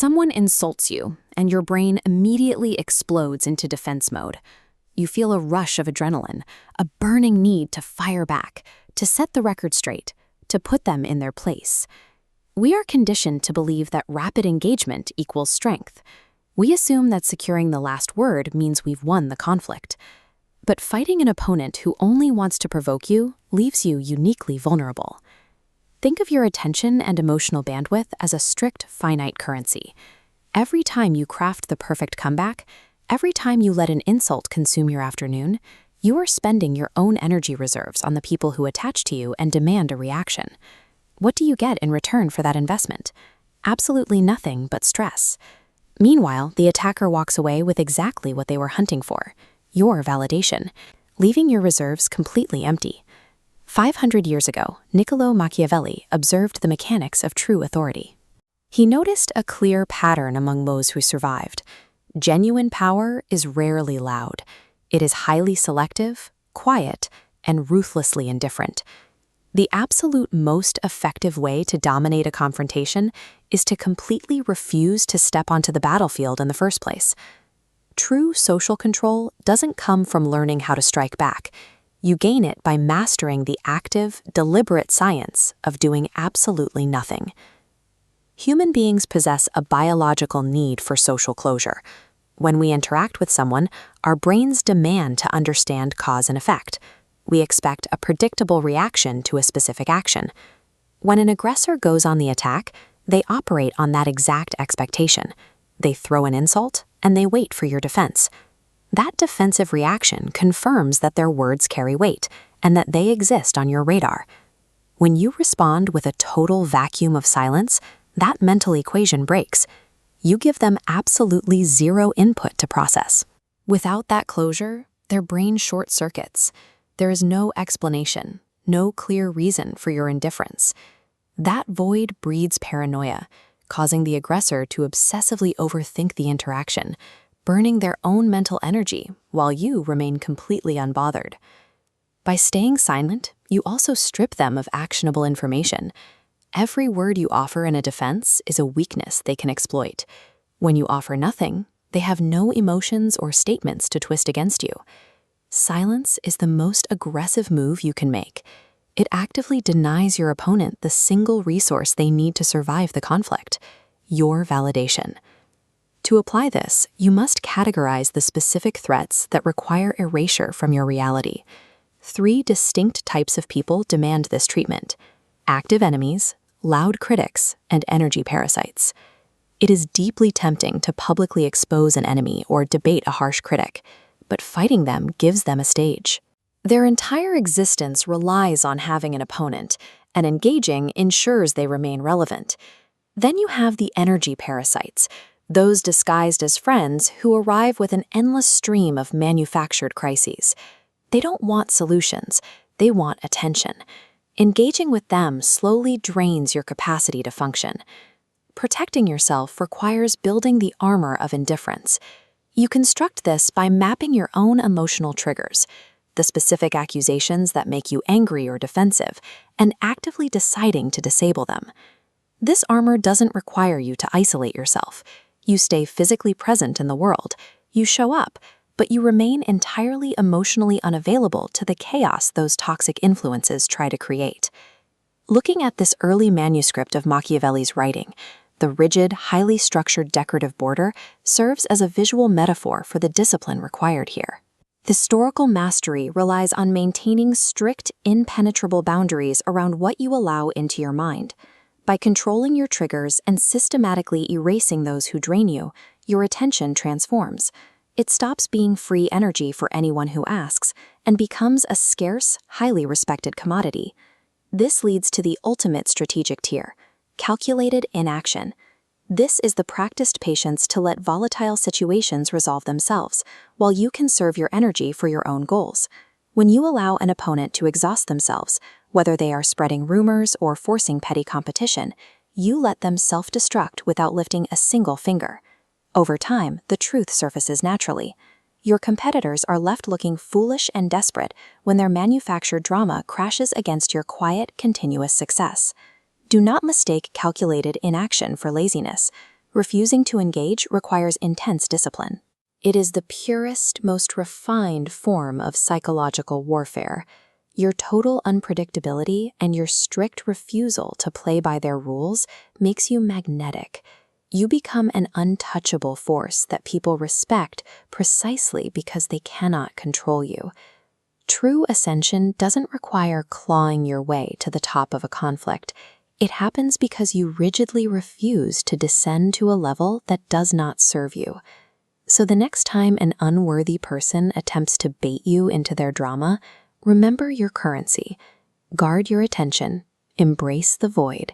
Someone insults you, and your brain immediately explodes into defense mode. You feel a rush of adrenaline, a burning need to fire back, to set the record straight, to put them in their place. We are conditioned to believe that rapid engagement equals strength. We assume that securing the last word means we've won the conflict. But fighting an opponent who only wants to provoke you leaves you uniquely vulnerable. Think of your attention and emotional bandwidth as a strict, finite currency. Every time you craft the perfect comeback, every time you let an insult consume your afternoon, you are spending your own energy reserves on the people who attach to you and demand a reaction. What do you get in return for that investment? Absolutely nothing but stress. Meanwhile, the attacker walks away with exactly what they were hunting for, your validation, leaving your reserves completely empty. 500 years ago, Niccolò Machiavelli observed the mechanics of true authority. He noticed a clear pattern among those who survived. Genuine power is rarely loud. It is highly selective, quiet, and ruthlessly indifferent. The absolute most effective way to dominate a confrontation is to completely refuse to step onto the battlefield in the first place. True social control doesn't come from learning how to strike back. You gain it by mastering the active, deliberate science of doing absolutely nothing. Human beings possess a biological need for social closure. When we interact with someone, our brains demand to understand cause and effect. We expect a predictable reaction to a specific action. When an aggressor goes on the attack, they operate on that exact expectation. They throw an insult, and they wait for your defense. That defensive reaction confirms that their words carry weight and that they exist on your radar. When you respond with a total vacuum of silence, that mental equation breaks. You give them absolutely zero input to process. Without that closure, their brain short-circuits. There is no explanation, no clear reason for your indifference. That void breeds paranoia, causing the aggressor to obsessively overthink the interaction, burning their own mental energy while you remain completely unbothered. By staying silent, you also strip them of actionable information. Every word you offer in a defense is a weakness they can exploit. When you offer nothing, they have no emotions or statements to twist against you. Silence is the most aggressive move you can make. It actively denies your opponent the single resource they need to survive the conflict, your validation. To apply this, you must categorize the specific threats that require erasure from your reality. 3 distinct types of people demand this treatment: active enemies, loud critics, and energy parasites. It is deeply tempting to publicly expose an enemy or debate a harsh critic, but fighting them gives them a stage. Their entire existence relies on having an opponent, and engaging ensures they remain relevant. Then you have the energy parasites, those disguised as friends who arrive with an endless stream of manufactured crises. They don't want solutions, they want attention. Engaging with them slowly drains your capacity to function. Protecting yourself requires building the armor of indifference. You construct this by mapping your own emotional triggers, the specific accusations that make you angry or defensive, and actively deciding to disable them. This armor doesn't require you to isolate yourself. You stay physically present in the world. You show up, but you remain entirely emotionally unavailable to the chaos those toxic influences try to create. Looking at this early manuscript of Machiavelli's writing, the rigid, highly structured decorative border serves as a visual metaphor for the discipline required here. Historical mastery relies on maintaining strict, impenetrable boundaries around what you allow into your mind. By controlling your triggers and systematically erasing those who drain you, your attention transforms. It stops being free energy for anyone who asks and becomes a scarce, highly respected commodity. This leads to the ultimate strategic tier: calculated inaction. This is the practiced patience to let volatile situations resolve themselves, while you conserve your energy for your own goals. When you allow an opponent to exhaust themselves, whether they are spreading rumors or forcing petty competition, you let them self-destruct without lifting a single finger. Over time, the truth surfaces naturally. Your competitors are left looking foolish and desperate when their manufactured drama crashes against your quiet, continuous success. Do not mistake calculated inaction for laziness. Refusing to engage requires intense discipline. It is the purest, most refined form of psychological warfare. Your total unpredictability and your strict refusal to play by their rules makes you magnetic. You become an untouchable force that people respect precisely because they cannot control you. True ascension doesn't require clawing your way to the top of a conflict. It happens because you rigidly refuse to descend to a level that does not serve you. So the next time an unworthy person attempts to bait you into their drama, remember your currency. Guard your attention, embrace the void,